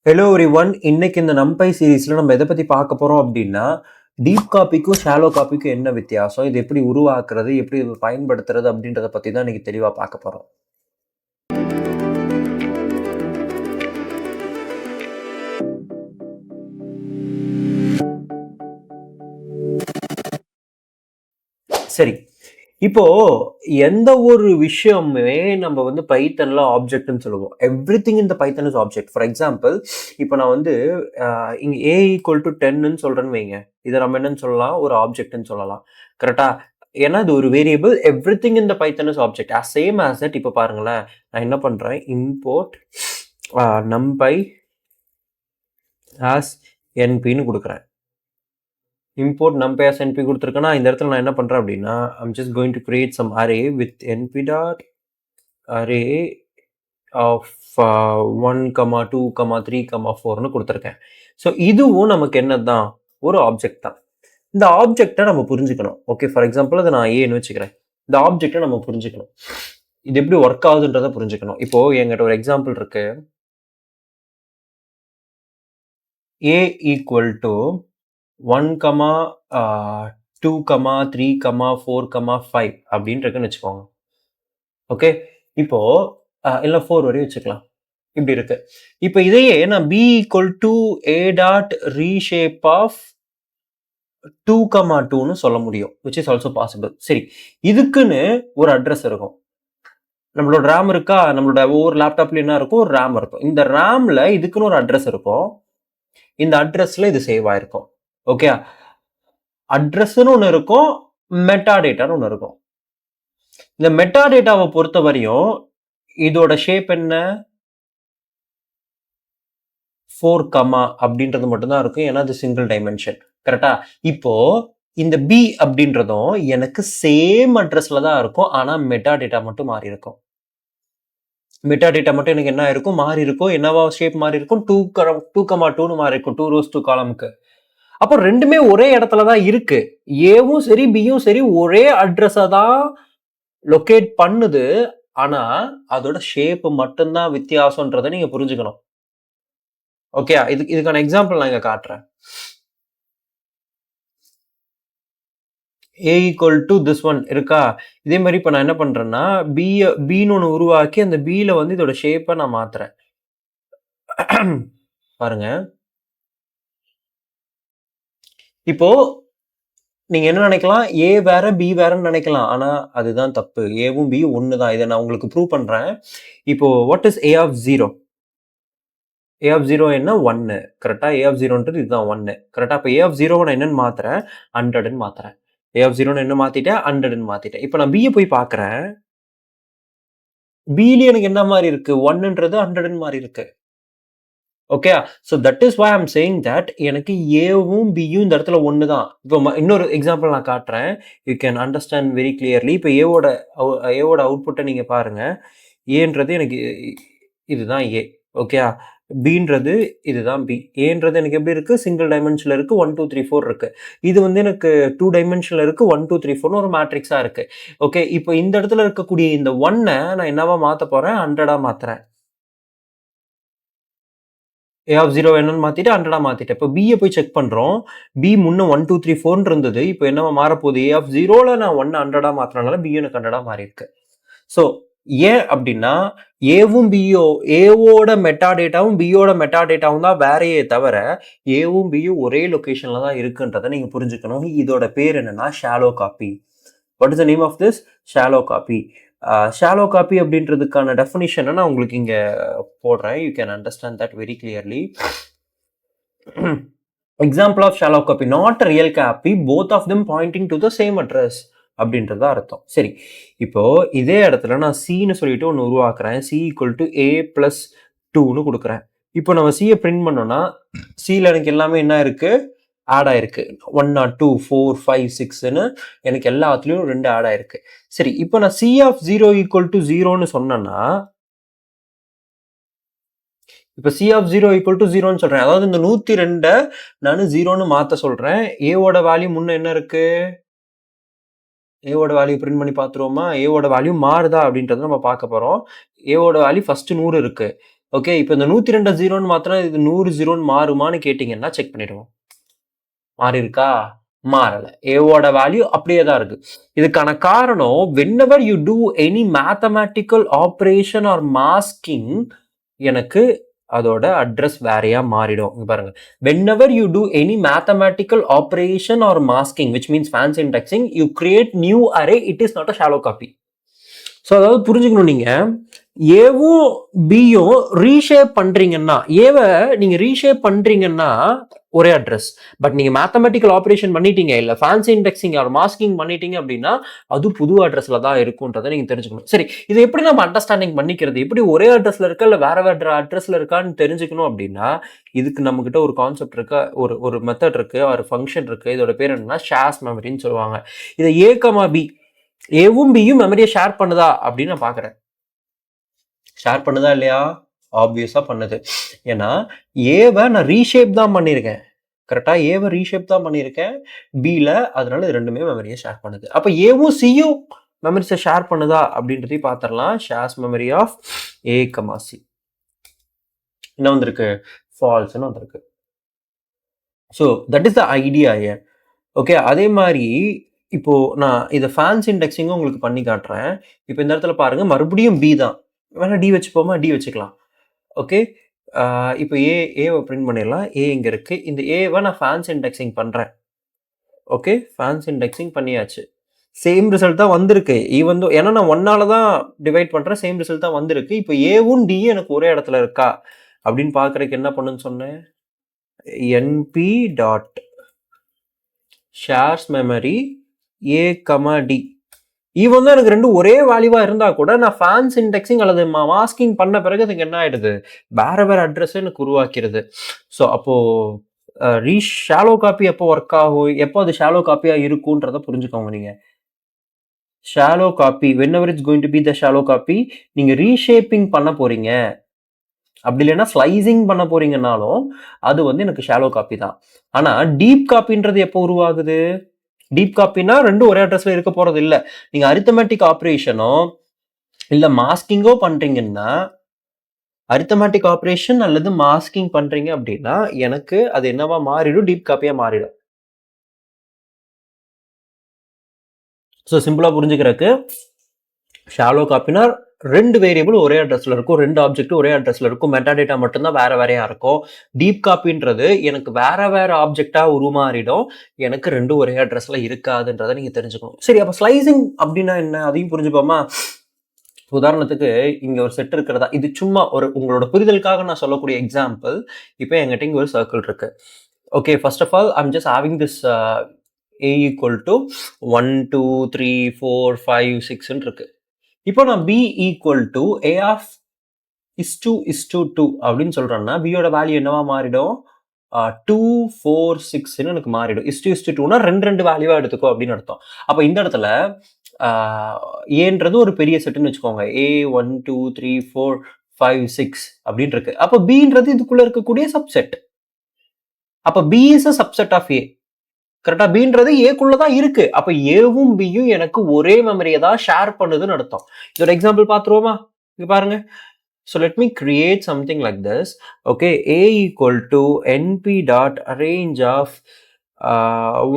Hello everyone. இன்னைக்கு இந்த நம்பை சீரீஸ்ல நம்ம எதை பத்தி பார்க்க போறோம் அப்படின்னா, டீப் காப்பிக்கும் ஷாலோ காப்பிக்கும் என்ன வித்தியாசம், இது எப்படி உருவாக்குறது, எப்படி இது பயன்படுத்துறது அப்படின்றத பத்தி தான் இன்னைக்கு தெளிவா பார்க்க போறோம். சரி, இப்போ எந்த ஒரு விஷயமுமே நம்ம வந்து பைத்தன்ல ஆப்ஜெக்ட்னு சொல்லுவோம். Everything in the Python is object. For example, இப்போ நான் வந்து இங்க a ஈக்குவல் டு 10ன்னு சொல்றேன்னு வைங்க. இதை நம்ம என்னன்னு சொல்லலாம், ஒரு ஆப்ஜெக்ட்னு சொல்லலாம். கரெக்டா? ஏன்னா இது ஒரு variable. Everything in the Python is object. Same as that. இப்போ பாருங்களேன், நான் என்ன பண்றேன், இம்போர்ட் numpy as npன்னு கொடுக்குறேன். import numpy as np கொடுத்துருக்கேன்னா, இந்த இடத்துல நான் என்ன பண்றேன் அப்படின்னா, I'm just going to create some array with np dot array of 1, 2, 3, 4ன்னு கொடுத்துருக்கேன். ஸோ இதுவும் நமக்கு என்னதான், ஒரு ஆப்ஜெக்ட் தான். இந்த ஆப்ஜெக்டை நம்ம புரிஞ்சுக்கணும். ஓகே, ஃபார் எக்ஸாம்பிள் அதை நான் ஏன்னு வச்சுக்கிறேன். இந்த ஆப்ஜெக்டை நம்ம புரிஞ்சுக்கணும், இது எப்படி ஒர்க் ஆகுதுன்றதை புரிஞ்சுக்கணும். இப்போ என்கிட்ட ஒரு எக்ஸாம்பிள் இருக்கு. a ஈக்குவல் டு 1, 2, 3, 4, 5 அப்படின்னு இருக்குன்னு வச்சுக்கோங்க. ஓகே, இப்போ இல்லை 4 வரையும் வச்சுக்கலாம். இப்படி இருக்கு. இப்போ இதையே நான் b equal to a dot reshape of 2, 2ன்னு சொல்ல முடியும், விச் இஸ் ஆல்சோ பாசிபிள். சரி, இதுக்குன்னு ஒரு அட்ரஸ் இருக்கும். நம்மளோட ரேம் இருக்கா, நம்மளோட ஒவ்வொரு லேப்டாப்ல என்ன இருக்கும், ஒரு ரேம் இருக்கும். இந்த ரேம்ல இதுக்குன்னு ஒரு அட்ரஸ் இருக்கும். இந்த அட்ரஸ்ல இது சேவ் ஆயிருக்கும். ஓகே, அட்ரஸ்ன்னு ஒன்று இருக்கும், மெட்டா டேட்டான்னு ஒன்று இருக்கும். இந்த மெட்டா டேட்டாவை பொறுத்த வரையும் இதோட ஷேப் என்ன, 4, அப்படின்றது மட்டும்தான் இருக்கும். ஏன்னா அது சிங்கிள் டைமென்ஷன். கரெக்டா? இப்போ இந்த பி அப்படின்றதும் எனக்கு சேம் அட்ரஸ்ல தான் இருக்கும். ஆனா மெட்டா டேட்டா மட்டும் மாறி இருக்கும். மெட்டா டேட்டா மட்டும் எனக்கு என்ன இருக்கும், மாறி இருக்கும். என்னவா ஷேப் மாறி இருக்கும், 2, 2ன்னு மாறி இருக்கும். 2 rows 2 columnக்கு. அப்போ ரெண்டுமே ஒரே இடத்துல தான் இருக்கு. ஏவும் சரி பியும் சரி ஒரே அட்ரஸை தான் லொகேட் பண்ணுது. ஆனா அதோட ஷேப் மட்டும்தான் வித்தியாசம்ன்றதை நீங்க புரிஞ்சுக்கணும். ஓகே, இதுக்கான எக்ஸாம்பிள் நான் இங்க காட்டுறேன். a equal to this one இருக்கா? இதே மாதிரி இப்போ நான் என்ன பண்றேன்னா, பின்னு ஒன்று உருவாக்கி அந்த பியில் வந்து இதோட ஷேப்பை நான் மாத்துறேன். பாருங்க, இப்போ நீங்க என்ன நினைக்கலாம், ஏ வேற பி வேறன்னு நினைக்கலாம். ஆனா அதுதான் தப்பு. ஏவும் பியும் ஒன்று தான். இதை நான் உங்களுக்கு ப்ரூவ் பண்றேன். இப்போ what is a of 0? a of 0 என்ன, 1. கரெக்டா? a ஆஃப் 0ன்றது இதுதான் 1. கரெக்டா? இப்போ a ஆஃப் 0 நான் என்னன்னு மாத்துறேன், 100ன்னு மாத்துறேன். a ஆஃப் 0 என்ன மாத்திட்டேன், 100ன்னு மாத்திட்டேன். இப்போ நான் b போய் பார்க்கறேன். பில எனக்கு என்ன மாதிரி இருக்கு, 1ன்றது 100ன்னு மாறி இருக்கு. Okay, so that is why I'm saying that எனக்கு ஏவும் பியும் இந்த இடத்துல ஒன்று தான். இப்போ இன்னொரு எக்ஸாம்பிள் நான் காட்டுறேன். You can understand very clearly. இப்போ ஏவோட அவுட்புட்டை நீங்க பாருங்க. ஏன்றது எனக்கு இதுதான் ஏ. ஓகே, பின்றது இதுதான் பி. ஏன்றது எனக்கு எப்படி இருக்கு, சிங்கிள் டைமென்ஷன்ல இருக்கு, 1, 2, 3, 4 இருக்கு. இது வந்து எனக்கு 2 டைமென்ஷன்ல இருக்கு, 1, 2, 3, 4ன்னு ஒரு மேட்ரிக்ஸா இருக்கு. ஓகே, இப்போ இந்த இடத்துல இருக்கக்கூடிய இந்த 1-ஐ நான் என்னவா மாத்த போறேன், 100ஆ மாத்துறேன். a ஆஃப் 0 என்னன்னு மாத்திட்டு 100ஆ மாத்திட்டேன். இப்போ b போய் செக் பண்றோம். b முன்ன 1, 2, 3, 4 இருந்தது. இப்போ என்னவா மாறப்போகுது, a ஆஃப் 0ல நான் 1 100ஆ மாத்தினால b எனக்கு 100ஆ மாறி இருக்கு. ஸோ ஏன் அப்படின்னா, ஏவோட மெட்டா டேட்டாவும் பியோட மெட்டா டேட்டாவும் தான் வேறையே தவிர, ஏவும் பியும் ஒரே லொகேஷன்ல தான் இருக்குன்றதை நீங்க புரிஞ்சுக்கணும். இதோட பேர் என்னன்னா shallow copy. What is the name of this? Shallow copy. Shallow copy அப்படின்றதுக்கான டெஃபினிஷனை நான் உங்களுக்கு இங்க போடுறேன். You can understand that very clearly. Example of shallow copy, not real copy, both of them pointing to the same address அப்படின்றது அர்த்தம். சரி, இப்போ இதே இடத்துல நான் சின்னு சொல்லிட்டு ஒன்று உருவாக்குறேன். C equal to A plus 2ன்னு கொடுக்குறேன். இப்போ நம்ம சியை பிரிண்ட் பண்ணோம்னா, சியில் எனக்கு எல்லாமே என்ன இருக்கு, ஆட் ஆயிருக்கு. 1, 2, 4, 5, 6ன்னு எனக்கு எல்லாத்துலயும் 2 ஆட் ஆயிருக்கு. சரி, இப்போ நான் சி ஆஃப் 0 ஈக்குவல் டு 0ன்னு சொன்னேன்னா, இப்போ சி ஆஃப் 0 ஈக்குவல் டு 0ன்னு சொல்றேன். அதாவது இந்த 102 நான் 0ன்னு மாத்த சொல்றேன். ஏவோட வேல்யூ முன்ன என்ன இருக்கு, ஏவோட வேல்யூ பிரிண்ட் பண்ணி பார்த்துருவோமா? ஏவோட வேல்யூ மாறுதா அப்படின்றத நம்ம பார்க்க போறோம். ஏவோட வேல்யூ ஃபர்ஸ்ட் 100 இருக்கு. ஓகே, இப்போ இந்த 102 ஜீரோன்னு மாத்திரம் இது 100 ஜீரோன்னு மாறுமான்னு கேட்டீங்கன்னா செக் பண்ணிடுவோம். மாறி இருக்கா? மாறல. ஏவோட வேல்யூ அப்படியே தான் இருக்கு. இதுக்கான காரணம் whenever you do any mathematical operation or masking எனக்கு அதோட அட்ரஸ் வேறையா மாறிடும். இங்க பாருங்க, whenever you do any mathematical operation or masking which means fancy indexing you create new array, it is not a shallow copy. So அதாவது புரிஞ்சுக்கணும், நீங்க ஏவும் பியும் ரீஷேப் பண்றீங்கன்னா, ஏவை நீங்க ரீஷேப் பண்றீங்கன்னா ஒரே அட்ரஸ், பட் நீங்க மேத்தமெட்டிக்கல் ஆபரேஷன் பண்ணிட்டீங்க இல்ல ஃபேன்சி இண்டெக்சிங் ஆர் மாஸ்கிங் பண்ணிட்டீங்க அப்படின்னா அது புது அட்ரஸ்ல தான் இருக்கும்ன்றதை நீங்க தெரிஞ்சுக்கணும். சரி, இது எப்படி நம்ம அண்டர்ஸ்டாண்டிங் பண்ணிக்கிறது? எப்படி ஒரே அட்ரஸ்ல இருக்கா இல்ல வேற வேற அட்ரஸ்ல இருக்கான்னு தெரிஞ்சுக்கணும் அப்படின்னா இதுக்கு நம்ம கிட்ட ஒரு கான்செப்ட் இருக்கு, ஒரு மெத்தட் இருக்கு, ஒரு ஃபங்க்ஷன் இருக்கு. இதோட பேர் என்னன்னா ஷேர்ஸ் மெமரின்னு சொல்லுவாங்க. இதை A, B ஏவும் பியும் மெமரியை ஷேர் பண்ணுதா அப்படின்னு நான் பாக்குறேன். ஷேர் பண்ணுதா இல்லையா? ஆப்வியஸா பண்ணுது. ஏன்னா ஏவை நான் ரீஷேப் தான் பண்ணியிருக்கேன். கரெக்டா? ஏவை ரீஷேப் தான் பண்ணியிருக்கேன் பில, அதனால இது ரெண்டுமே மெமரியை ஷேர் பண்ணுது. அப்ப ஏவும் சியும் மெமரிஸை ஷேர் பண்ணுதா அப்படின்றதையும் பார்த்துடலாம். Shares memory of A, C. என்ன வந்திருக்கு? ஃபால்ஸ்ன்னு வந்திருக்கு. So that is the idea ஏன். ஓகே, அதே மாதிரி இப்போ நான் இதை ஃபேன்சி இண்டெக்ஸிங்கும் உங்களுக்கு பண்ணி காட்டுறேன். இப்போ இந்த இடத்துல பாருங்க, மறுபடியும் பி தான். வேணா டி வச்சுப்போமா? டி வச்சுக்கலாம். ஓகே, இப்போ ஏவை பிரிண்ட் பண்ணிடலாம். ஏ இங்க இருக்கு. இந்த ஏவை நான் ஃபேன்சி இண்டெக்சிங் பண்றேன். ஓகே, ஃபேன்சி இண்டெக்சிங் பண்ணியாச்சு. சேம் ரிசல்ட் தான் வந்திருக்கு. ஈவன் தோ, ஏன்னா நான் 1ஆல தான் டிவைட் பண்றேன், சேம் ரிசல்ட் தான் வந்திருக்கு. இப்போ ஏவும் டியும் எனக்கு ஒரே இடத்துல இருக்கா அப்படின்னு பாக்குறதுக்கு என்ன பண்ணுன்னு சொன்னேன்? np dot shares memory A, D. Even தான் எனக்கு ரெண்டும் ஒரே வேல்யூவா இருந்தா கூட நான் ஃபேன்சி இண்டெக்சிங் அல்லது மாஸ்கிங் பண்ண பிறகு அதுக்கு என்ன ஆயிடுது? வேற வேற அட்ரஸ் எனக்கு உருவாக்கிறது. ஸோ அப்போ ஷாலோ காப்பி எப்போ ஒர்க் ஆகும், எப்போ அது ஷாலோ காப்பியா இருக்கும்ன்றத புரிஞ்சுக்கோங்க. நீங்க shallow copy whenever it's going to be the shallow copy, நீங்க ரீஷேப்பிங் பண்ண போறீங்க, அப்படி இல்லைன்னா ஸ்லைசிங் பண்ண போறீங்கன்னாலும் அது வந்து எனக்கு ஷாலோ காப்பி தான். ஆனா டீப் காப்பின்றது எப்போ உருவாகுது? டீப் காப்பினா ரெண்டும் ஒரே அட்ரஸ்ல இருக்க போறது இல்ல. நீங்க அரித்தமெட்டிக் ஆபரேஷனோ இல்ல மாஸ்கிங்கோ பண்றீங்கன்னா, அரித்தமெட்டிக் ஆபரேஷன் அல்லது மாஸ்கிங் பண்றீங்க அப்படின்னா எனக்கு அது என்னவா மாறிடும்? டீப் காப்பியா மாறிடும். ஸோ சிம்பிளா புரிஞ்சுக்கிறதுக்கு, ஷாலோ காப்பினா ரெண்டு வேரியபிள் ஒரே அட்ரஸ்ல இருக்கும், ரெண்டு ஆப்ஜெக்ட் ஒரே அட்ரஸ்ல இருக்கும், மெட்டாடேட்டா மட்டும்தான் வேற வேறையா இருக்கும். டீப் காப்பின்றது எனக்கு வேற வேற ஆப்ஜெக்டா உருமாறிடும், எனக்கு ரெண்டும் ஒரே அட்ரஸ்ல இருக்காதுன்றதை நீங்க தெரிஞ்சுக்கணும். சரி, அப்ப ஸ்லைசிங் அப்படின்னா என்ன, அதையும் புரிஞ்சுப்போமா? உதாரணத்துக்கு இங்க ஒரு செட் இருக்கிறதா, இது சும்மா ஒரு உங்களோட புரிதலுக்காக நான் சொல்லக்கூடிய எக்ஸாம்பிள். இப்போ என்கிட்ட இங்க ஒரு சர்க்கிள் இருக்கு. Okay, first of all I'm just having this A equal to 1, 2, 3, 4, 5, 6 இருக்கு. இப்போ நான் B equal to A of is2 அப்படின்னு சொல்றேன்னா பியோட வேல்யூ என்னவா மாறிடும்? 2, 4, 6 எனக்கு மாறிடும். is2 ரெண்டு வேல்யூவா எடுத்துக்கோ அப்படின்னு அர்த்தம். அப்ப இந்த இடத்துல ஏன்றது ஒரு பெரிய செட்டுன்னு வச்சுக்கோங்க. A 1, 2, 3, 4, 5, 6 அப்படின்னு இருக்கு. அப்ப Bன்றது இதுக்குள்ள இருக்கக்கூடிய சப்செட். அப்ப B is a subset of A. கரெக்டா? Bன்றது ஏக்குள்ளதான் இருக்கு. அப்ப ஏவும் பியும் எனக்கு ஒரே மெமரியை தான் ஷேர் பண்ணுதுன்னு அர்த்தம். இதோட எக்ஸாம்பிள் பாத்துருவோமா? இங்க பாருங்க. So let me create something like this. Okay, A equal to np dot range of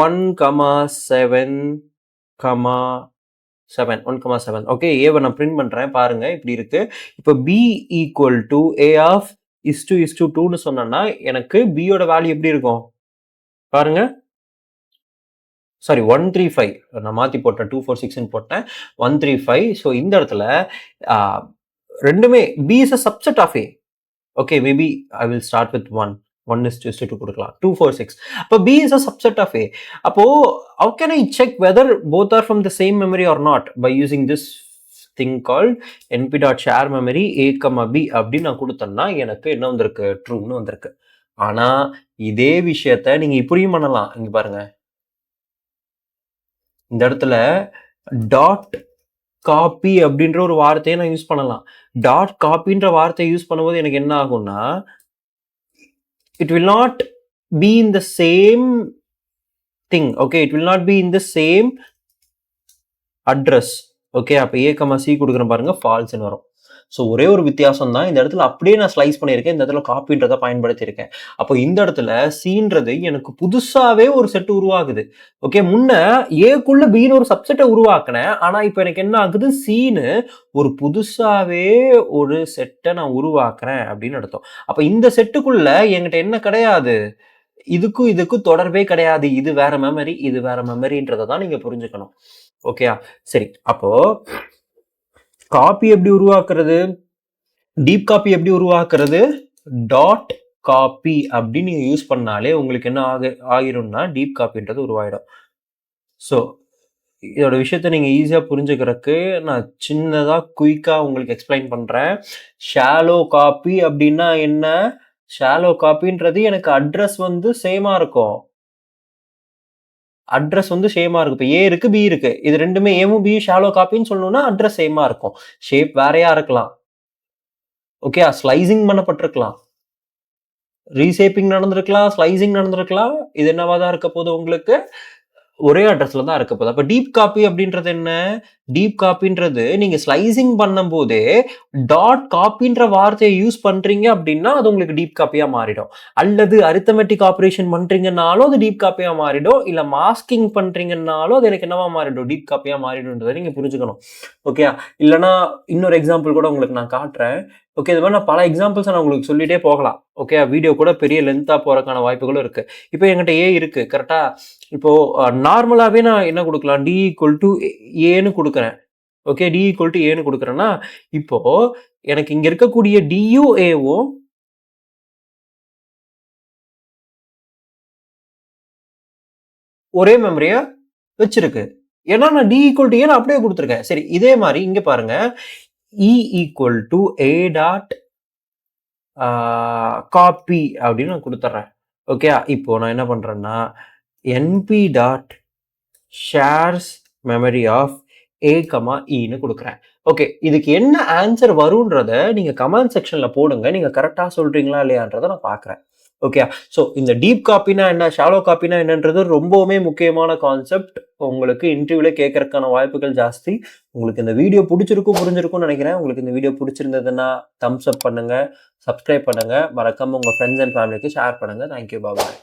1,7,7. Okay, A நான் print பண்றேன் பாருங்க, இப்படி இருக்கு. இப்போ B equal to A of is2 சொன்னா எனக்கு B யோட வேல்யூ எப்படி இருக்கும் பாருங்க. சாரி, 135 நான் மாத்தி போட்டேன், 246 போட்டேன், 135. ஸோ இந்த இடத்துல ரெண்டுமே B is a subset of A. Okay, maybe I will start with 1. 1:2 கொடுக்கலாம். 246. அப்போ B is a subset of A. அப்போ how can I check whether both are from the same memory or not? By using this thing called np.shareMemory A, B அப்படின்னு நான் கொடுத்தேன்னா எனக்கு என்ன வந்திருக்கு? ட்ரூன்னு வந்திருக்கு. ஆனா இதே விஷயத்த நீங்க இப்படியும் பண்ணலாம். இங்க பாருங்க, இந்த இடத்துல டாட் காப்பி அப்படின்ற ஒரு வார்த்தையை நான் யூஸ் பண்ணலாம். டாட் காப்பின்ற வார்த்தையை யூஸ் பண்ணும்போது எனக்கு என்ன ஆகும்னா, it will not be in the same thing. Okay, it will not be in the same address. Okay, அப்ப A, C கொடுக்குறேன் பாருங்க, ஃபால்ஸ்னு வரும். ஸோ ஒரே ஒரு வித்தியாசம் தான், இந்த இடத்துல அப்படியே நான் ஸ்லைஸ் பண்ணியிருக்கேன், இந்த இடத்துல காப்பின்றத பயன்படுத்தியிருக்கேன். அப்போ இந்த இடத்துல சீன்றது எனக்கு புதுசாவே ஒரு செட் உருவாகுது. ஓகே, முன்ன ஏக்குள்ள பின்னு ஒரு சப்செட்டை உருவாக்குனேன். ஆனா இப்போ எனக்கு என்ன ஆகுது, சீனு ஒரு புதுசாவே ஒரு செட்டை நான் உருவாக்குறேன் அப்படின்னு அர்த்தம். அப்ப இந்த செட்டுக்குள்ள என்கிட்ட என்ன கிடையாது, இதுக்கும் தொடர்பே கிடையாது. இது வேற மெமரி, இது வேற மெமரின்றத தான் நீங்க புரிஞ்சுக்கணும். ஓகேயா? சரி, அப்போ காப்பி எப்படி உருவாக்குறது, டீப் காப்பி எப்படி உருவாக்குறது, டாட் காப்பி அப்படின்னு நீங்க யூஸ் பண்ணாலே உங்களுக்கு என்ன ஆகிரும்னா டீப் காப்பின்றது உருவாயிடும். ஸோ இதோட விஷயத்த நீங்க ஈஸியா புரிஞ்சுக்கிறதுக்கு நான் சின்னதா குயிக்கா உங்களுக்கு எக்ஸ்பிளைன் பண்றேன். ஷாலோ காப்பி அப்படின்னா என்ன? ஷாலோ காப்பின்றது எனக்கு அட்ரஸ் வந்து சேமா இருக்கும். அட்ரஸ் வந்து சேமா இருக்கு. இப்ப ஏ இருக்கு, பி இருக்கு. இது 2மே ஏவும் பியும் ஷாலோ காப்பின்னு சொல்லணும்னா அட்ரஸ் சேமா இருக்கும். ஷேப் வேறையா இருக்கலாம். ஓகேயா? ஸ்லைசிங் பண்ணப்பட்டிருக்கலாம். ரீஷேப்பிங் நடந்திருக்கலாம், ஸ்லைசிங் நடந்திருக்கலாம். இது என்னவா தான் இருக்க போகுது உங்களுக்கு? ஒரே அட்ரஸ்ல தான் இருக்க போகுது. அப்ப டீப் காப்பி அப்படின்றது என்ன? டீப் காப்பின்றது நீங்க ஸ்லைசிங் பண்ணும்போதே டாட் காப்பின்ற வார்த்தையை யூஸ் பண்றீங்க அப்படின்னா அது உங்களுக்கு டீப் காப்பியா மாறிடும். அல்லது அரித்மெட்டிக் ஆபரேஷன் பண்றீங்கன்னாலும் அது டீப் காப்பியா மாறிடும். இல்ல மாஸ்கிங் பண்றீங்கன்னாலும் அது எனக்கு என்னவா மாறிடும், டீப் காப்பியா மாறிடும்ன்றதை நீங்க புரிஞ்சுக்கணும். ஓகே, இல்லைன்னா இன்னொரு எக்ஸாம்பிள் கூட உங்களுக்கு நான் காட்டுறேன். ஓகே, இது மாதிரி நான் பல எக்ஸாம்பிள்ஸ் நான் உங்களுக்கு சொல்லிட்டே போகலாம். ஓகே, வீடியோ கூட பெரிய லென்த்தா போறதுக்கான வாய்ப்புகளும் இருக்கு. இப்போ என்கிட்ட ஏ இருக்கு கரெக்டா. இப்போ நார்மலாவே நான் என்ன கொடுக்கலாம், டி ஈக்குவல் டு ஏன்னு கொடுக்குறேன். ஓகே, டி ஈக்குவல் டு ஏன்னு கொடுக்குறேன்னா இப்போ எனக்கு இங்க இருக்கக்கூடிய டியும் ஏவும் ஒரே மெமரியா வச்சிருக்கு. ஏன்னா நான் டி ஈக்குவல் டு ஏன்னு அப்படியே கொடுத்துருக்கேன். சரி, இதே மாதிரி இங்க பாருங்க, E equal to A dot copy அப்படின்னு நான் கொடுத்துட்றேன். ஓகே, இப்போ நான் என்ன பண்றேன்னா NP dot shares memory of A comma இன்னு கொடுக்குறேன். ஓகே, இதுக்கு என்ன ஆன்சர் வரும்ன்றத நீங்க கமெண்ட் செக்ஷன்ல போடுங்க. நீங்க கரெக்டா சொல்றீங்களா இல்லையான்றத நான் பார்க்குறேன். ஓகே, ஸோ இந்த டீப் காப்பினா என்ன, ஷாலோ காப்பினா என்னன்றது ரொம்பவுமே முக்கியமான கான்செப்ட். உங்களுக்கு இன்டர்வியூல கேட்கறதுக்கான வாய்ப்புகள் ஜாஸ்தி. உங்களுக்கு இந்த வீடியோ பிடிச்சிருக்கும், புரிஞ்சிருக்கும்னு நினைக்கிறேன். உங்களுக்கு இந்த வீடியோ பிடிச்சிருந்ததுன்னா தம்ஸ் அப் பண்ணுங்க, சப்ஸ்கிரைப் பண்ணுங்க, மறக்காம உங்க ஃப்ரெண்ட்ஸ் அண்ட் ஃபேமிலிக்கு ஷேர் பண்ணுங்க. தேங்க்யூ, பாய்.